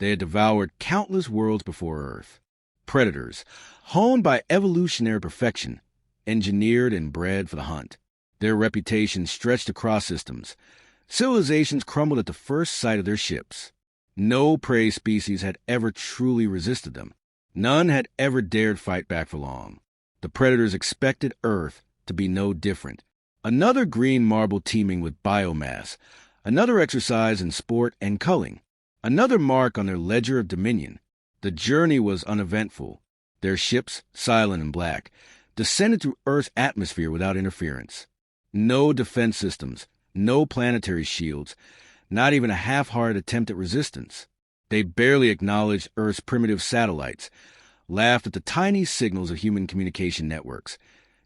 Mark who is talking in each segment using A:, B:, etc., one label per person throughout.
A: They had devoured countless worlds before Earth. Predators, honed by evolutionary perfection, engineered and bred for the hunt. Their reputation stretched across systems. Civilizations crumbled at the first sight of their ships. No prey species had ever truly resisted them. None had ever dared fight back for long. The predators expected Earth to be no different. Another green marble teeming with biomass. Another exercise in sport and culling. Another mark on their ledger of dominion. The journey was uneventful. Their ships, silent and black, descended through Earth's atmosphere without interference. No defense systems, no planetary shields, not even a half-hearted attempt at resistance. They barely acknowledged Earth's primitive satellites, laughed at the tiny signals of human communication networks,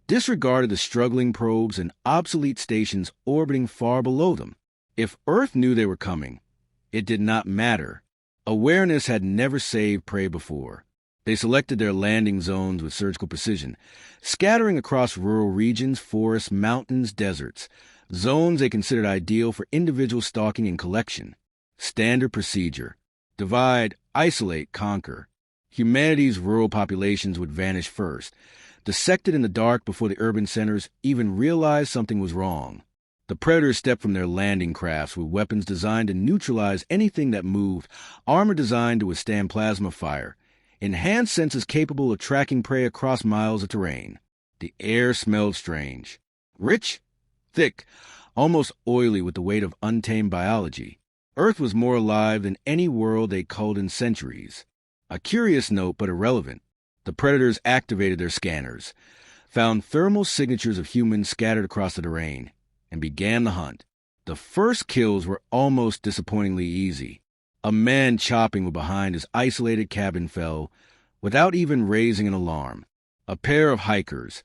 A: disregarded the struggling probes and obsolete stations orbiting far below them. If Earth knew they were coming, it did not matter. Awareness had never saved prey before. They selected their landing zones with surgical precision, scattering across rural regions, forests, mountains, deserts, zones they considered ideal for individual stalking and collection. Standard procedure: divide, isolate, conquer. Humanity's rural populations would vanish first, dissected in the dark before the urban centers even realized something was wrong. The predators stepped from their landing crafts with weapons designed to neutralize anything that moved, armor designed to withstand plasma fire, enhanced senses capable of tracking prey across miles of terrain. The air smelled strange. Rich, thick, almost oily with the weight of untamed biology. Earth was more alive than any world they'd culled in centuries. A curious note, but irrelevant. The predators activated their scanners, found thermal signatures of humans scattered across the terrain, and began the hunt. The first kills were almost disappointingly easy. A man chopping behind his isolated cabin fell without even raising an alarm. A pair of hikers,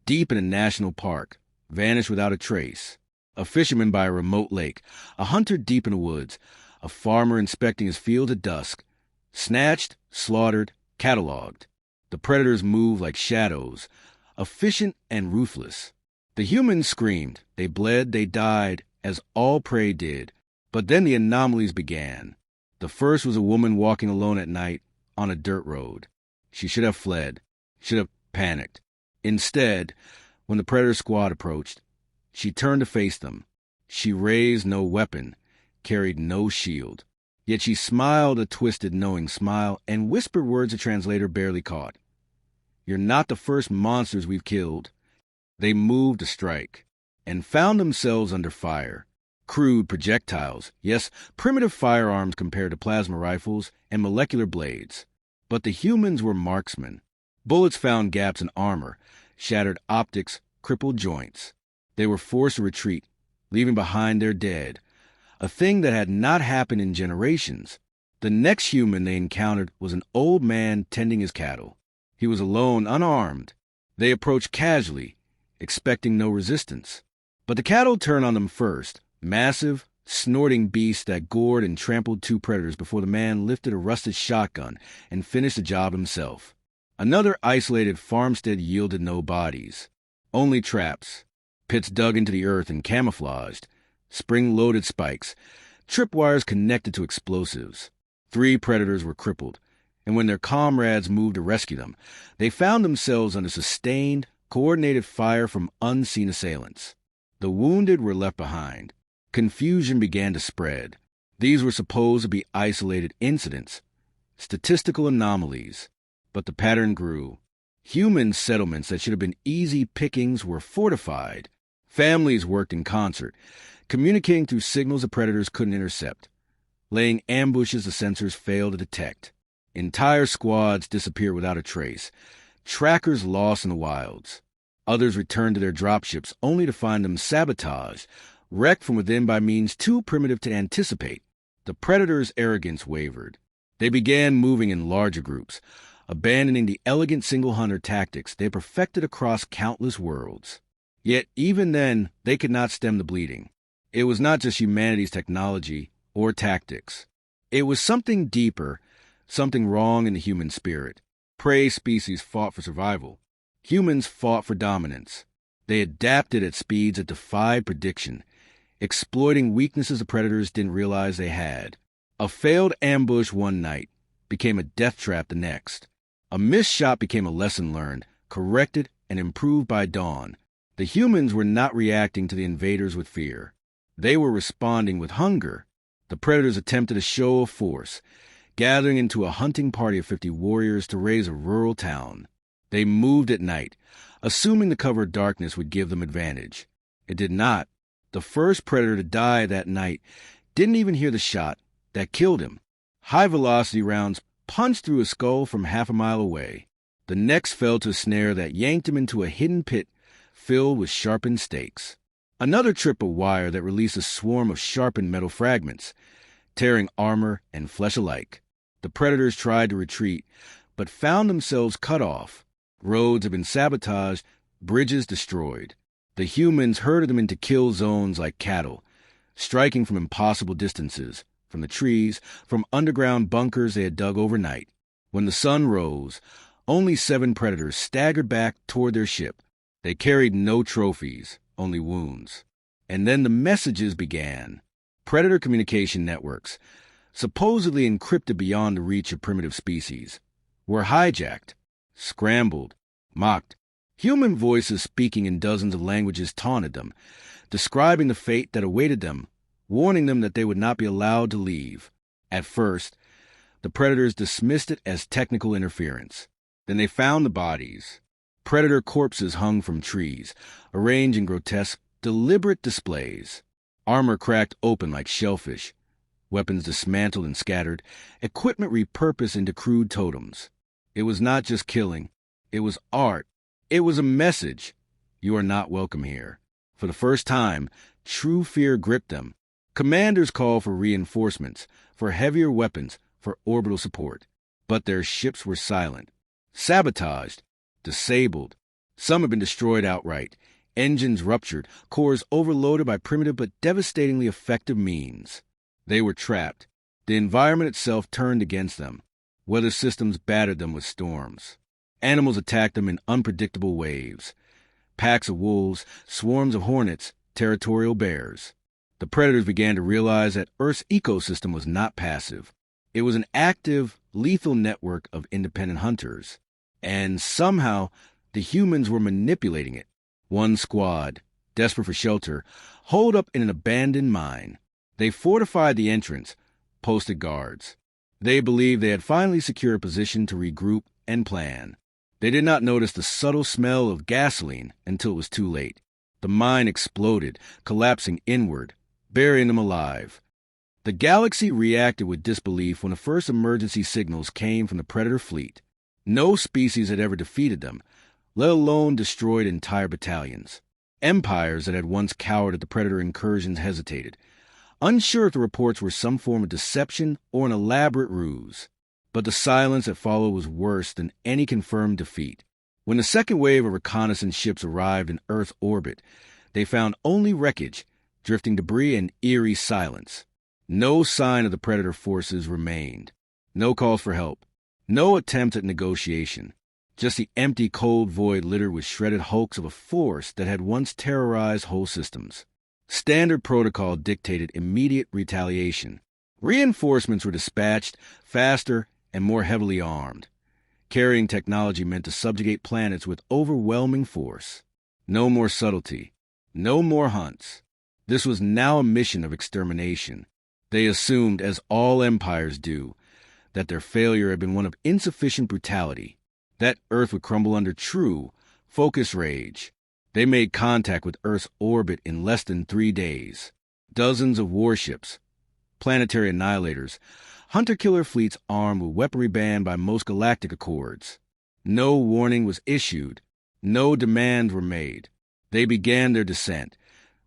A: deep in a national park, vanished without a trace. A fisherman by a remote lake, a hunter deep in the woods, a farmer inspecting his field at dusk, snatched, slaughtered, cataloged. The predators moved like shadows, efficient and ruthless. The humans screamed, they bled, they died, as all prey did. But then the anomalies began. The first was a woman walking alone at night on a dirt road. She should have fled, should have panicked. Instead, when the predator squad approached, she turned to face them. She raised no weapon, carried no shield. Yet she smiled a twisted, knowing smile and whispered words the translator barely caught. "You're not the first monsters we've killed." They moved to strike, and found themselves under fire. Crude projectiles, yes, primitive firearms compared to plasma rifles and molecular blades. But the humans were marksmen. Bullets found gaps in armor, shattered optics, crippled joints. They were forced to retreat, leaving behind their dead, a thing that had not happened in generations. The next human they encountered was an old man tending his cattle. He was alone, unarmed. They approached casually, expecting no resistance. But the cattle turned on them first, massive, snorting beasts that gored and trampled two predators before the man lifted a rusted shotgun and finished the job himself. Another isolated farmstead yielded no bodies, only traps, pits dug into the earth and camouflaged, spring-loaded spikes, tripwires connected to explosives. 3 predators were crippled, and when their comrades moved to rescue them, they found themselves under sustained, coordinated fire from unseen assailants. The wounded were left behind. Confusion began to spread. These were supposed to be isolated incidents, statistical anomalies. But the pattern grew. Human settlements that should have been easy pickings were fortified. Families worked in concert, communicating through signals the predators couldn't intercept, laying ambushes the sensors failed to detect. Entire squads disappeared without a trace, trackers lost in the wilds. Others returned to their dropships only to find them sabotaged, wrecked from within by means too primitive to anticipate. The predators' arrogance wavered. They began moving in larger groups, abandoning the elegant single-hunter tactics they perfected across countless worlds. Yet even then, they could not stem the bleeding. It was not just humanity's technology or tactics. It was something deeper, something wrong in the human spirit. Prey species fought for survival. Humans fought for dominance. They adapted at speeds that defied prediction, exploiting weaknesses the predators didn't realize they had. A failed ambush one night became a death trap the next. A missed shot became a lesson learned, corrected, and improved by dawn. The humans were not reacting to the invaders with fear. They were responding with hunger. The predators attempted a show of force, gathering into a hunting party of 50 warriors to raise a rural town. They moved at night, assuming the cover of darkness would give them advantage. It did not. The first predator to die that night didn't even hear the shot that killed him. High-velocity rounds punched through his skull from half a mile away. The next fell to a snare that yanked him into a hidden pit filled with sharpened stakes. Another trip of wire that released a swarm of sharpened metal fragments, tearing armor and flesh alike. The predators tried to retreat, but found themselves cut off. Roads had been sabotaged, bridges destroyed. The humans herded them into kill zones like cattle, striking from impossible distances, from the trees, from underground bunkers they had dug overnight. When the sun rose, only 7 predators staggered back toward their ship. They carried no trophies, only wounds. And then the messages began. Predator communication networks, supposedly encrypted beyond the reach of primitive species, were hijacked, scrambled, mocked. Human voices speaking in dozens of languages taunted them, describing the fate that awaited them, warning them that they would not be allowed to leave. At first, the predators dismissed it as technical interference. Then they found the bodies. Predator corpses hung from trees, arranged in grotesque, deliberate displays. Armor cracked open like shellfish, weapons dismantled and scattered, equipment repurposed into crude totems. It was not just killing. It was art. It was a message. You are not welcome here. For the first time, true fear gripped them. Commanders called for reinforcements, for heavier weapons, for orbital support. But their ships were silent, sabotaged, disabled. Some had been destroyed outright, engines ruptured, cores overloaded by primitive but devastatingly effective means. They were trapped. The environment itself turned against them. Weather systems battered them with storms. Animals attacked them in unpredictable waves. Packs of wolves, swarms of hornets, territorial bears. The predators began to realize that Earth's ecosystem was not passive. It was an active, lethal network of independent hunters. And somehow, the humans were manipulating it. One squad, desperate for shelter, holed up in an abandoned mine. They fortified the entrance, posted guards. They believed they had finally secured a position to regroup and plan. They did not notice the subtle smell of gasoline until it was too late. The mine exploded, collapsing inward, burying them alive. The galaxy reacted with disbelief when the first emergency signals came from the Predator fleet. No species had ever defeated them, let alone destroyed entire battalions. Empires that had once cowered at the Predator incursions hesitated, unsure if the reports were some form of deception or an elaborate ruse. But the silence that followed was worse than any confirmed defeat. When the second wave of reconnaissance ships arrived in Earth orbit, they found only wreckage, drifting debris, and eerie silence. No sign of the Predator forces remained. No calls for help. No attempt at negotiation. Just the empty, cold void littered with shredded hulks of a force that had once terrorized whole systems. Standard protocol dictated immediate retaliation. Reinforcements were dispatched, faster and more heavily armed. Carrying technology meant to subjugate planets with overwhelming force. No more subtlety. No more hunts. This was now a mission of extermination. They assumed, as all empires do, that their failure had been one of insufficient brutality, that Earth would crumble under true, focused rage. They made contact with Earth's orbit in less than 3 days. Dozens of warships, planetary annihilators, hunter-killer fleets armed with weaponry banned by most galactic accords. No warning was issued. No demands were made. They began their descent,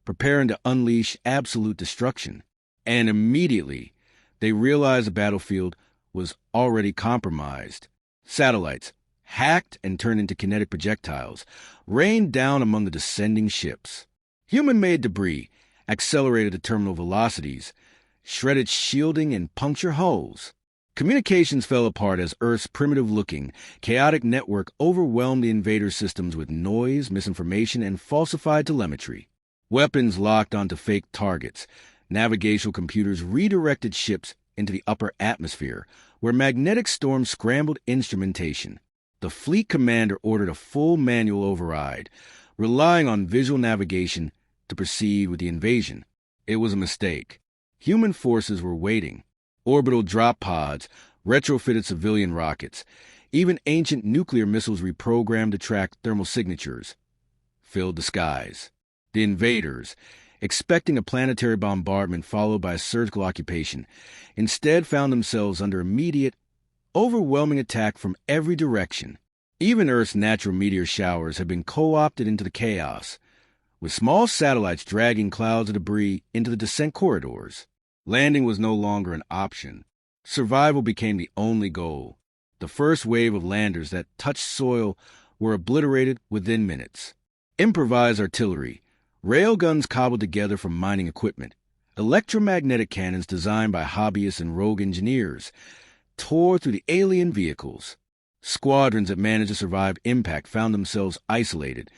A: preparing to unleash absolute destruction. And immediately, they realized the battlefield was already compromised. Satellites, hacked and turned into kinetic projectiles, rained down among the descending ships. Human-made debris accelerated to terminal velocities, shredded shielding and punctured hulls. Communications fell apart as Earth's primitive-looking, chaotic network overwhelmed the invader systems with noise, misinformation, and falsified telemetry. Weapons locked onto fake targets. Navigational computers redirected ships into the upper atmosphere, where magnetic storms scrambled instrumentation. The fleet commander ordered a full manual override, relying on visual navigation to proceed with the invasion. It was a mistake. Human forces were waiting. Orbital drop pods, retrofitted civilian rockets, even ancient nuclear missiles reprogrammed to track thermal signatures, filled the skies. The invaders, expecting a planetary bombardment followed by a surgical occupation, instead found themselves under immediate, overwhelming attack from every direction. Even Earth's natural meteor showers had been co-opted into the chaos, with small satellites dragging clouds of debris into the descent corridors. Landing was no longer an option. Survival became the only goal. The first wave of landers that touched soil were obliterated within minutes. Improvised artillery, railguns cobbled together from mining equipment, electromagnetic cannons designed by hobbyists and rogue engineers, tore through the alien vehicles. Squadrons that managed to survive impact found themselves isolated,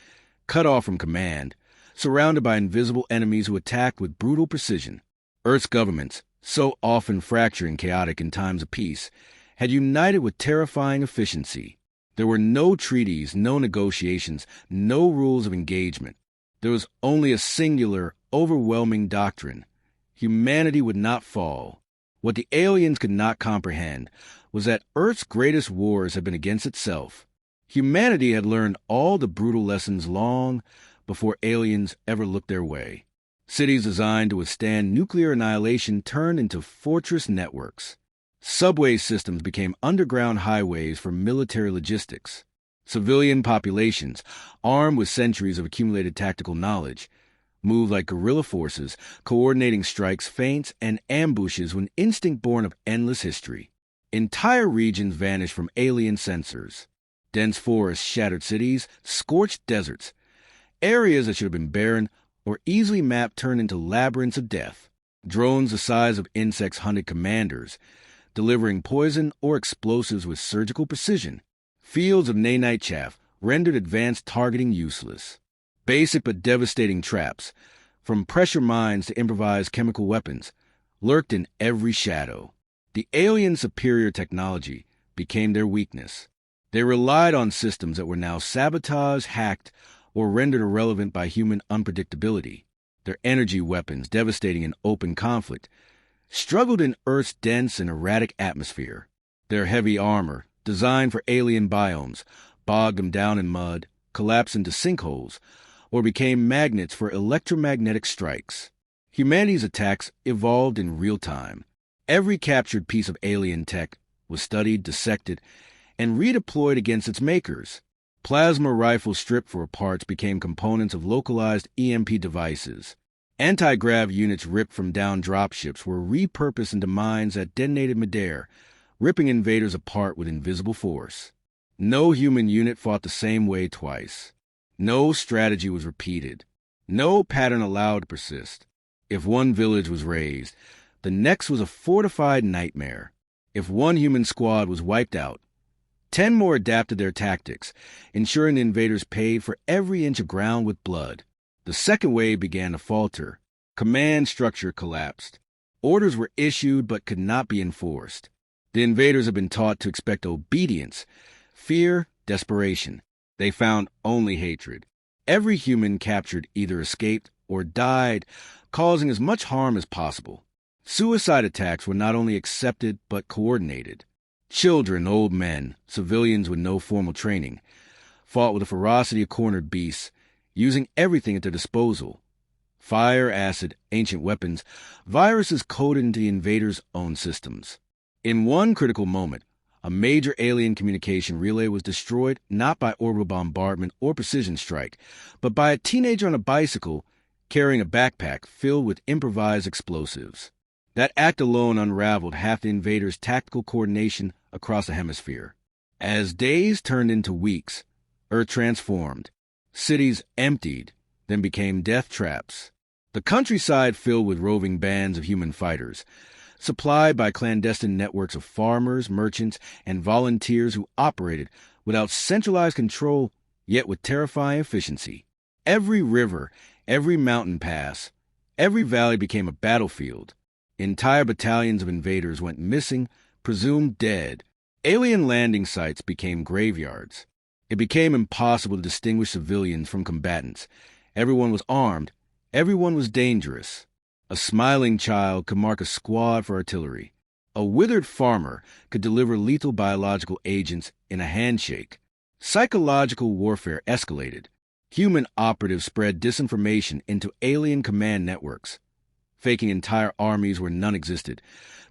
A: cut off from command, surrounded by invisible enemies who attacked with brutal precision. Earth's governments, so often fractured and chaotic in times of peace, had united with terrifying efficiency. There were no treaties, no negotiations, no rules of engagement. There was only a singular, overwhelming doctrine. Humanity would not fall. What the aliens could not comprehend was that Earth's greatest wars had been against itself. Humanity had learned all the brutal lessons long before aliens ever looked their way. Cities designed to withstand nuclear annihilation turned into fortress networks. Subway systems became underground highways for military logistics. Civilian populations, armed with centuries of accumulated tactical knowledge, moved like guerrilla forces, coordinating strikes, feints, and ambushes with an instinct born of endless history. Entire regions vanished from alien sensors. Dense forests shattered cities, scorched deserts. Areas that should have been barren or easily mapped turned into labyrinths of death. Drones the size of insects hunted commanders, delivering poison or explosives with surgical precision. Fields of nanite chaff rendered advanced targeting useless. Basic but devastating traps, from pressure mines to improvised chemical weapons, lurked in every shadow. The alien superior technology became their weakness. They relied on systems that were now sabotaged, hacked, or rendered irrelevant by human unpredictability. Their energy weapons, devastating in open conflict, struggled in Earth's dense and erratic atmosphere. Their heavy armor, designed for alien biomes, bogged them down in mud, collapsed into sinkholes, or became magnets for electromagnetic strikes. Humanity's attacks evolved in real time. Every captured piece of alien tech was studied, dissected, and redeployed against its makers. Plasma rifles stripped for parts became components of localized EMP devices. Anti-grav units ripped from downed dropships were repurposed into mines that detonated midair, ripping invaders apart with invisible force. No human unit fought the same way twice. No strategy was repeated. No pattern allowed to persist. If one village was razed, the next was a fortified nightmare. If one human squad was wiped out, 10 more adapted their tactics, ensuring the invaders paid for every inch of ground with blood. The second wave began to falter. Command structure collapsed. Orders were issued but could not be enforced. The invaders had been taught to expect obedience, fear, desperation. They found only hatred. Every human captured either escaped or died, causing as much harm as possible. Suicide attacks were not only accepted but coordinated. Children, old men, civilians with no formal training, fought with the ferocity of cornered beasts, using everything at their disposal. Fire, acid, ancient weapons, viruses coded into the invaders' own systems. In one critical moment, a major alien communication relay was destroyed not by orbital bombardment or precision strike, but by a teenager on a bicycle carrying a backpack filled with improvised explosives. That act alone unraveled half the invaders' tactical coordination across the hemisphere. As days turned into weeks, Earth transformed. Cities emptied, then became death traps. The countryside filled with roving bands of human fighters, supplied by clandestine networks of farmers, merchants, and volunteers who operated without centralized control, yet with terrifying efficiency. Every river, every mountain pass, every valley became a battlefield. Entire battalions of invaders went missing, presumed dead. Alien landing sites became graveyards. It became impossible to distinguish civilians from combatants. Everyone was armed. Everyone was dangerous. A smiling child could mark a squad for artillery. A withered farmer could deliver lethal biological agents in a handshake. Psychological warfare escalated. Human operatives spread disinformation into alien command networks, faking entire armies where none existed,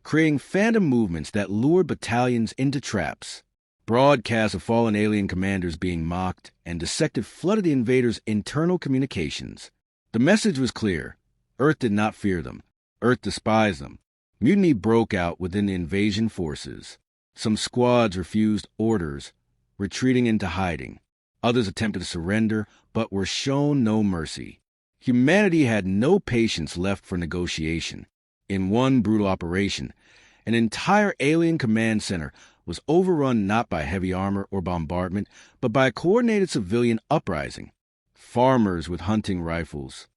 A: creating phantom movements that lured battalions into traps. Broadcasts of fallen alien commanders being mocked and dissected flooded the invaders' internal communications. The message was clear. Earth did not fear them. Earth despised them. Mutiny broke out within the invasion forces. Some squads refused orders, retreating into hiding. Others attempted to surrender, but were shown no mercy. Humanity had no patience left for negotiation. In one brutal operation, an entire alien command center was overrun not by heavy armor or bombardment, but by a coordinated civilian uprising. Farmers with hunting rifles,